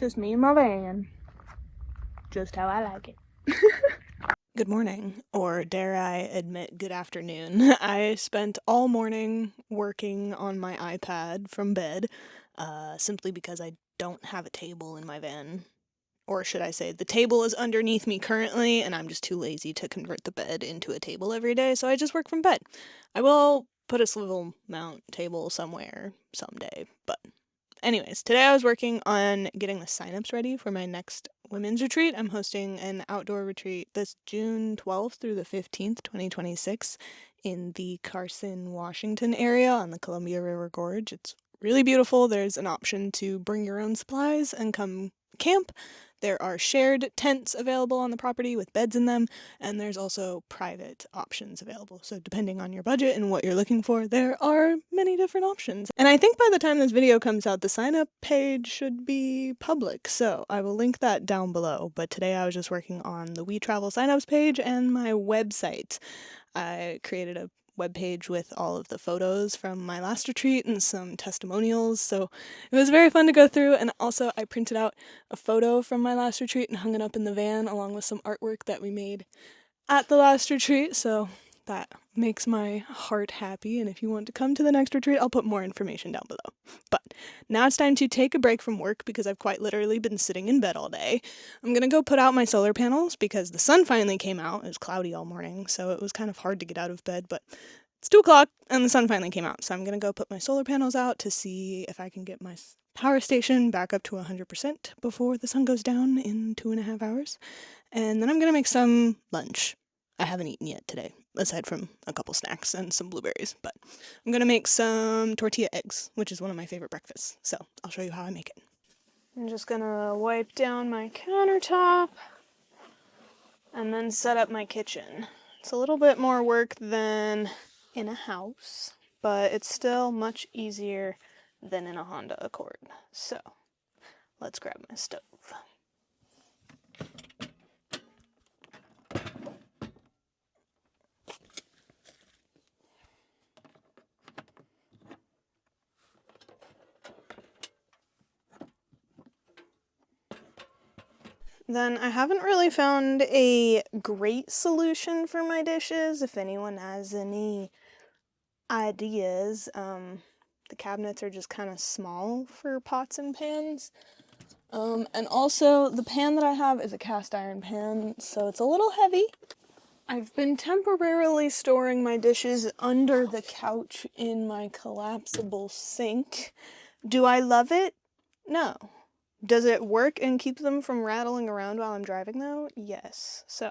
Just me and my van. Just how I like it. Good morning, or dare I admit, good afternoon. I spent all morning working on my iPad from bed, simply because I don't have a table in my van. Or should I say, the table is underneath me currently, and I'm just too lazy to convert the bed into a table every day, so I just work from bed. I will put a swivel mount table somewhere someday, but anyways, today I was working on getting the signups ready for my next women's retreat. I'm hosting an outdoor retreat this June 12th through the 15th, 2026, in the Carson, Washington area on the Columbia River Gorge. It's really beautiful. There's an option to bring your own supplies and come camp. There are shared tents available on the property with beds in them, and there's also private options available. So depending on your budget and what you're looking for, there are many different options. And I think by the time this video comes out, the sign up page should be public, so I will link that down below. But today I was just working on the We Travel signups page and my website. I created a webpage with all of the photos from my last retreat and some testimonials, so it was very fun to go through. And also I printed out a photo from my last retreat and hung it up in the van along with some artwork that we made at the last retreat, so that makes my heart happy. And if you want to come to the next retreat, I'll put more information down below. But now it's time to take a break from work because I've quite literally been sitting in bed all day. I'm gonna go put out my solar panels because the sun finally came out. It was cloudy all morning, so it was kind of hard to get out of bed, but it's 2 o'clock and the sun finally came out, so I'm gonna go put my solar panels out to see if I can get my power station back up to 100% before the sun goes down in 2.5 hours. And then I'm gonna make some lunch. I haven't eaten yet today, aside from a couple snacks and some blueberries, but I'm gonna make some tortilla eggs, which is one of my favorite breakfasts, so I'll show you how I make it. I'm just gonna wipe down my countertop and then set up my kitchen. It's a little bit more work than in a house, but it's still much easier than in a Honda Accord. So let's grab my stove. Then I haven't really found a great solution for my dishes. If anyone has any ideas, the cabinets are just kind of small for pots and pans. And also the pan that I have is a cast iron pan, so it's a little heavy. I've been temporarily storing my dishes under the couch in my collapsible sink. Do I love it? No. Does it work and keep them from rattling around while I'm driving though? Yes. So,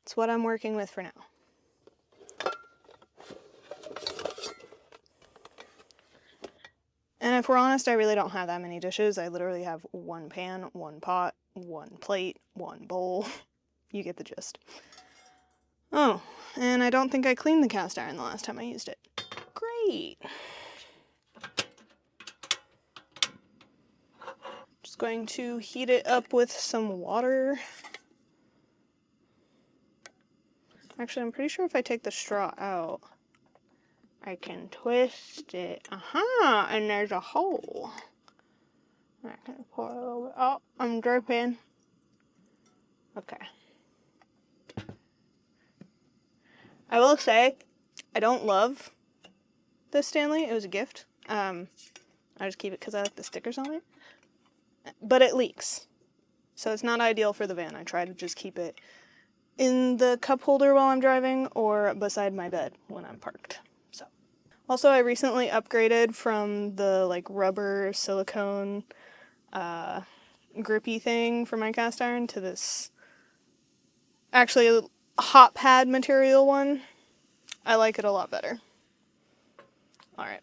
it's what I'm working with for now. And if we're honest, I really don't have that many dishes. I literally have one pan, one pot, one plate, one bowl. You get the gist. Oh, and I don't think I cleaned the cast iron the last time I used it. Great. Just going to heat it up with some water. Actually, I'm pretty sure if I take the straw out, I can twist it. Aha! And there's a hole. I can pour a little bit. Oh, I'm dripping. Okay. I will say, I don't love this Stanley. It was a gift. I just keep it because I like the stickers on it. But it leaks. So it's not ideal for the van. I try to just keep it in the cup holder while I'm driving or beside my bed when I'm parked. So, also I recently upgraded from the like rubber silicone grippy thing for my cast iron to this actually hot pad material one. I like it a lot better. Alright.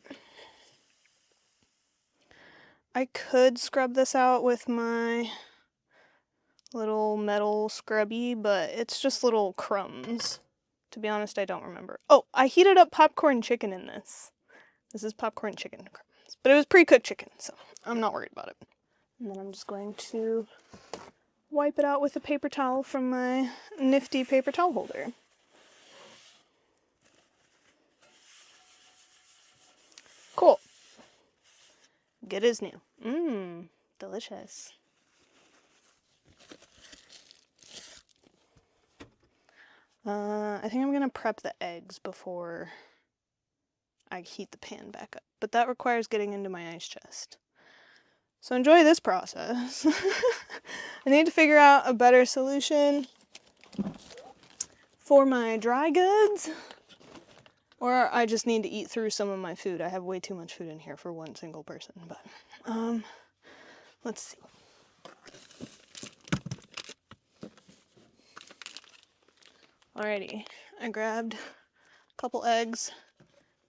I could scrub this out with my little metal scrubby, but it's just little crumbs. To be honest, I don't remember. Oh, I heated up popcorn chicken in this. This is popcorn chicken crumbs. But it was pre-cooked chicken, so I'm not worried about it. And then I'm just going to wipe it out with a paper towel from my nifty paper towel holder. Cool. Good as new. Mmm, delicious. I think I'm gonna prep the eggs before I heat the pan back up, but that requires getting into my ice chest. So enjoy this process. I need to figure out a better solution for my dry goods, or I just need to eat through some of my food. I have way too much food in here for one single person, but let's see. Alrighty, I grabbed a couple eggs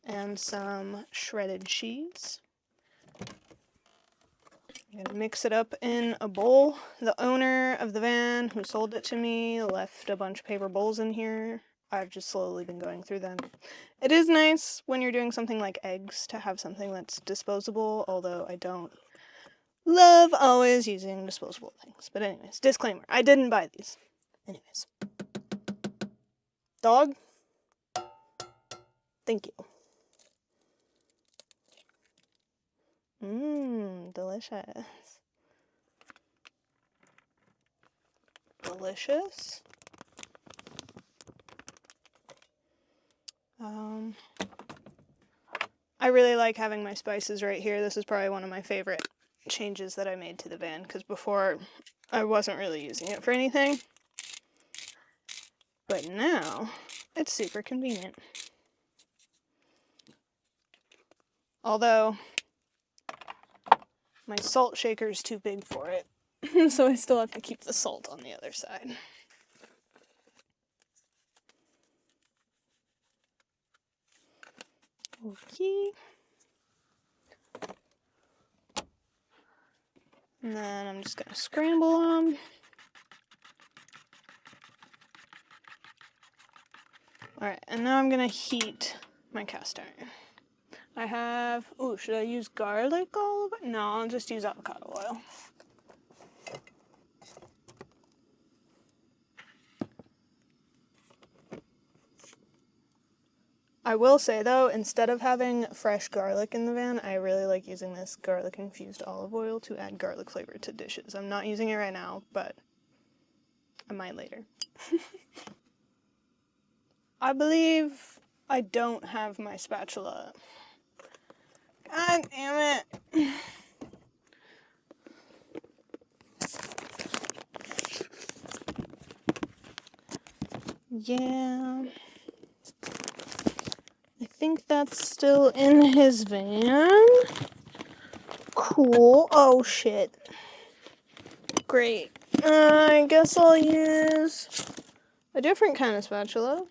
and some shredded cheese. I'm gonna mix it up in a bowl. The owner of the van who sold it to me left a bunch of paper bowls in here. I've just slowly been going through them. It is nice when you're doing something like eggs to have something that's disposable, although I don't love always using disposable things. But anyways, disclaimer, I didn't buy these. Anyways. Dog? Thank you. Delicious. Delicious. I really like having my spices right here. This is probably one of my favorite changes that I made to the van, because before I wasn't really using it for anything. But now it's super convenient. Although my salt shaker is too big for it, so I still have to keep the salt on the other side. Okay. And then I'm just gonna scramble them. Alright, and now I'm gonna heat my cast iron. I have, should I use garlic all over? No, I'll just use avocado oil. I will say though, instead of having fresh garlic in the van, I really like using this garlic infused olive oil to add garlic flavor to dishes. I'm not using it right now, but I might later. I believe I don't have my spatula. God damn it. Yeah. I think that's still in his van. Cool. Oh shit. Great. I guess I'll use a different kind of spatula.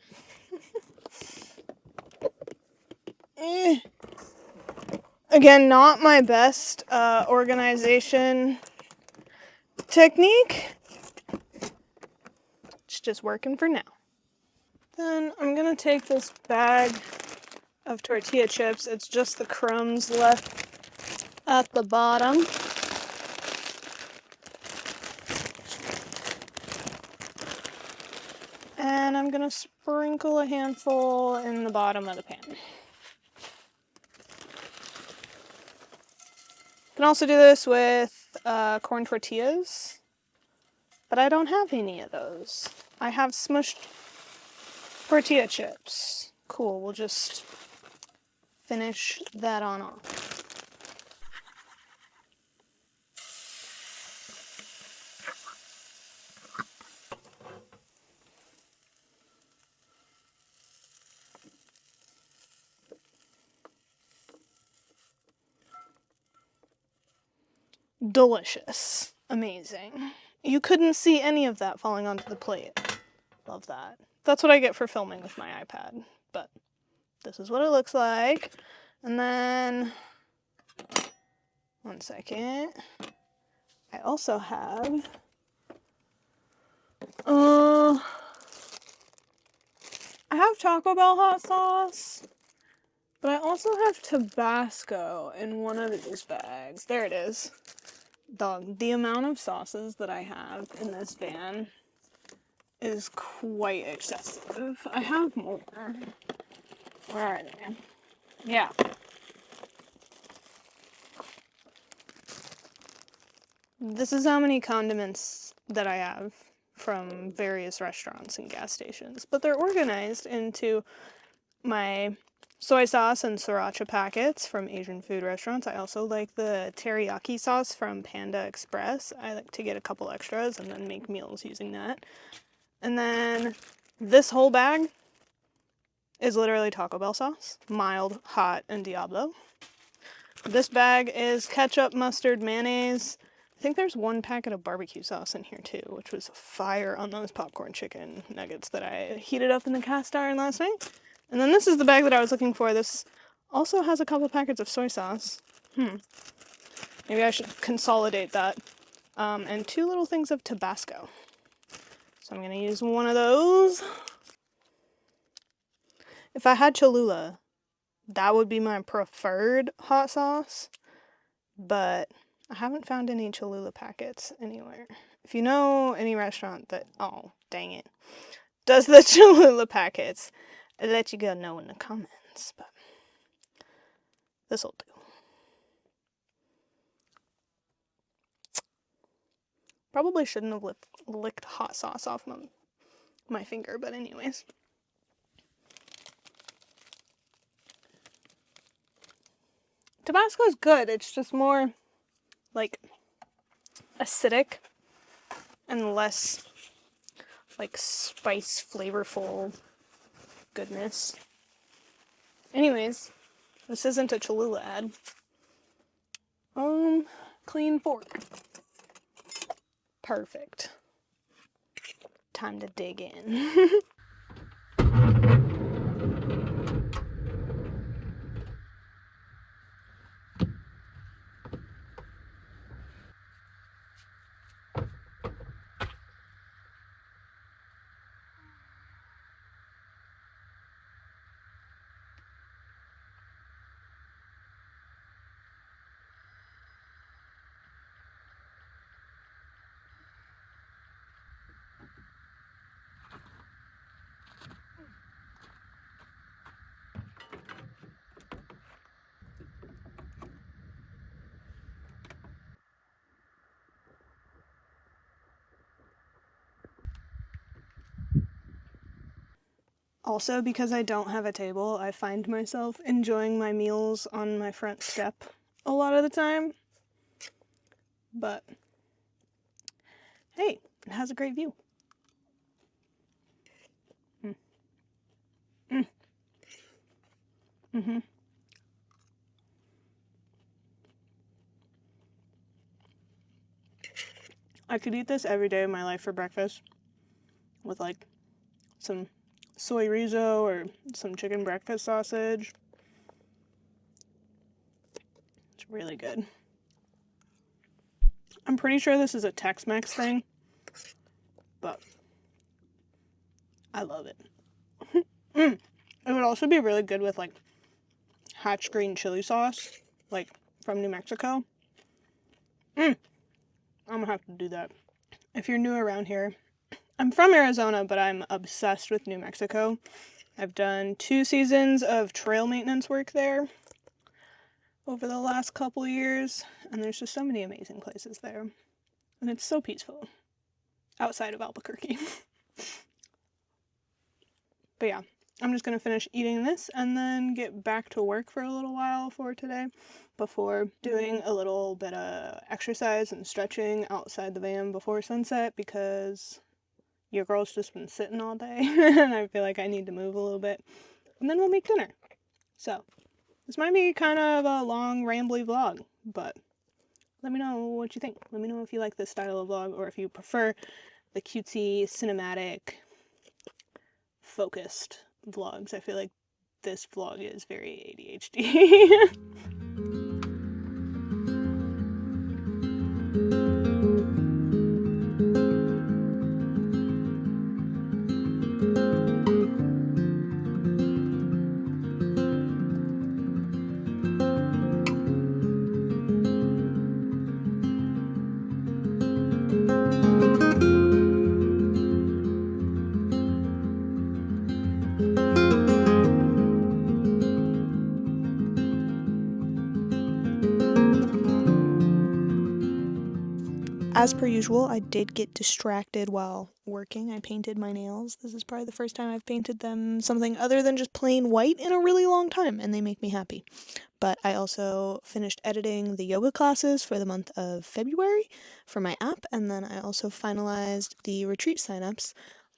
Again, not my best organization technique. It's just working for now. Then I'm gonna take this bag of tortilla chips. It's just the crumbs left at the bottom. And I'm gonna sprinkle a handful in the bottom of the pan. You can also do this with corn tortillas, but I don't have any of those. I have smushed tortilla chips. Cool, we'll just finish that on off. Delicious. Amazing. You couldn't see any of that falling onto the plate. Love that. That's what I get for filming with my iPad, but this is what it looks like. And then, one second, I also have, I have Taco Bell hot sauce, but I also have Tabasco in one of these bags. There it is. The amount of sauces that I have in this van is quite excessive. I have more. Where are they? Yeah. This is how many condiments that I have from various restaurants and gas stations, but they're organized into my soy sauce and sriracha packets from Asian food restaurants. I also like the teriyaki sauce from Panda Express. I like to get a couple extras and then make meals using that. And then this whole bag is literally Taco Bell sauce, mild, hot, and Diablo. This bag is ketchup, mustard, mayonnaise. I think there's one packet of barbecue sauce in here too, which was fire on those popcorn chicken nuggets that I heated up in the cast iron last night. And then this is the bag that I was looking for. This also has a couple packets of soy sauce. Maybe I should consolidate that. And 2 little things of Tabasco. So I'm gonna use one of those. If I had Cholula, that would be my preferred hot sauce, but I haven't found any Cholula packets anywhere. If you know any restaurant that, oh, dang it, does the Cholula packets, I'll let you go know in the comments, but this'll do. Probably shouldn't have licked hot sauce off my finger, but anyways. Tabasco's good, it's just more like acidic and less like spice flavorful goodness. Anyways, this isn't a Cholula ad. Clean fork. Perfect. Time to dig in. Also, because I don't have a table, I find myself enjoying my meals on my front step a lot of the time. But hey, it has a great view. I could eat this every day of my life for breakfast with like some soy rizo or some chicken breakfast sausage. It's really good. I'm pretty sure this is a Tex-Mex thing, but I love it. It would also be really good with like Hatch green chili sauce, like from New Mexico. I'm gonna have to do that. If you're new around here, I'm from Arizona, but I'm obsessed with New Mexico. I've done 2 seasons of trail maintenance work there over the last couple years, and there's just so many amazing places there. And it's so peaceful outside of Albuquerque. But yeah, I'm just gonna finish eating this and then get back to work for a little while for today before doing a little bit of exercise and stretching outside the van before sunset, because your girl's just been sitting all day and I feel like I need to move a little bit, and then we'll make dinner. So this might be kind of a long rambly vlog, but let me know what you think. Let me know if you like this style of vlog or if you prefer the cutesy, cinematic, focused vlogs. I feel like this vlog is very ADHD. As per usual, I did get distracted while working. I painted my nails. This is probably the first time I've painted them something other than just plain white in a really long time, and they make me happy. But I also finished editing the yoga classes for the month of February for my app, and then I also finalized the retreat signups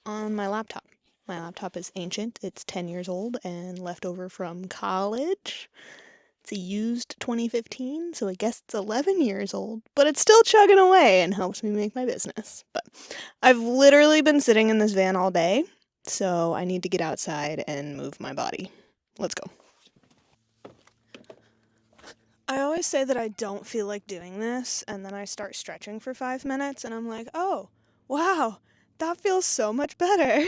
on my laptop. My laptop is ancient, it's 10 years old and left over from college. It's a used 2015, so I guess it's 11 years old, but it's still chugging away and helps me make my business. But I've literally been sitting in this van all day, so I need to get outside and move my body. Let's go. I always say that I don't feel like doing this, and then I start stretching for 5 minutes, and I'm like, oh, wow, that feels so much better.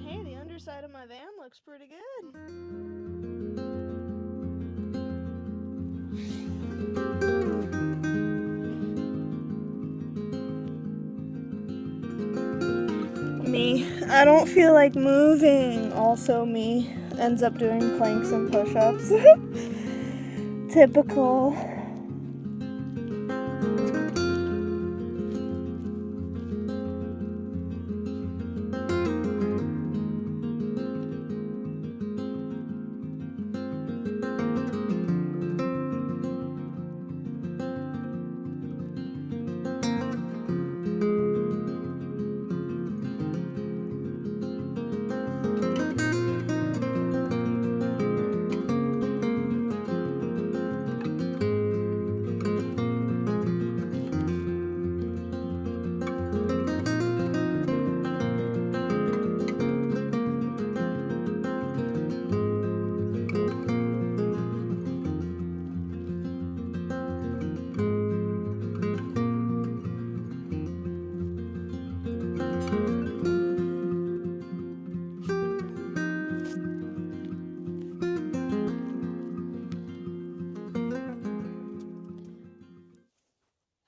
Hey, the underside of my van looks pretty good. Me. I don't feel like moving. Also me. Ends up doing planks and push-ups. Typical.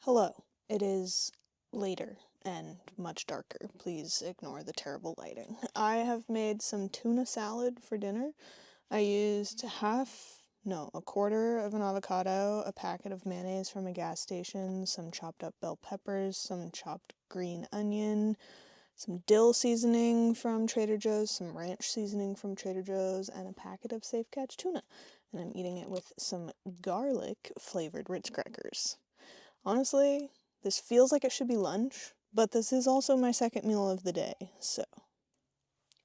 Hello. It is later and much darker. Please ignore the terrible lighting. I have made some tuna salad for dinner. I used a quarter of an avocado, a packet of mayonnaise from a gas station, some chopped up bell peppers, some chopped green onion, some dill seasoning from Trader Joe's, some ranch seasoning from Trader Joe's, and a packet of Safe Catch tuna. And I'm eating it with some garlic flavored Ritz crackers. Honestly, this feels like it should be lunch, but this is also my second meal of the day, so.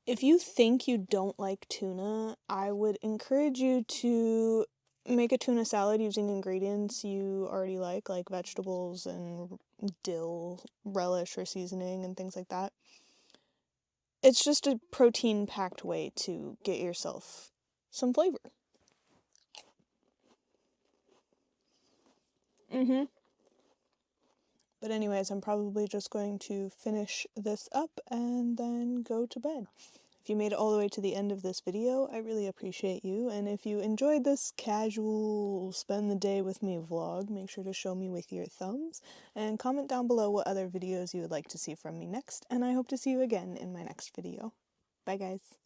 If you think you don't like tuna, I would encourage you to make a tuna salad using ingredients you already like vegetables and dill relish or seasoning and things like that. It's just a protein-packed way to get yourself some flavor. But anyways, I'm probably just going to finish this up and then go to bed. If you made it all the way to the end of this video, I really appreciate you, and if you enjoyed this casual spend the day with me vlog, make sure to show me with your thumbs, and comment down below what other videos you would like to see from me next, and I hope to see you again in my next video. Bye guys!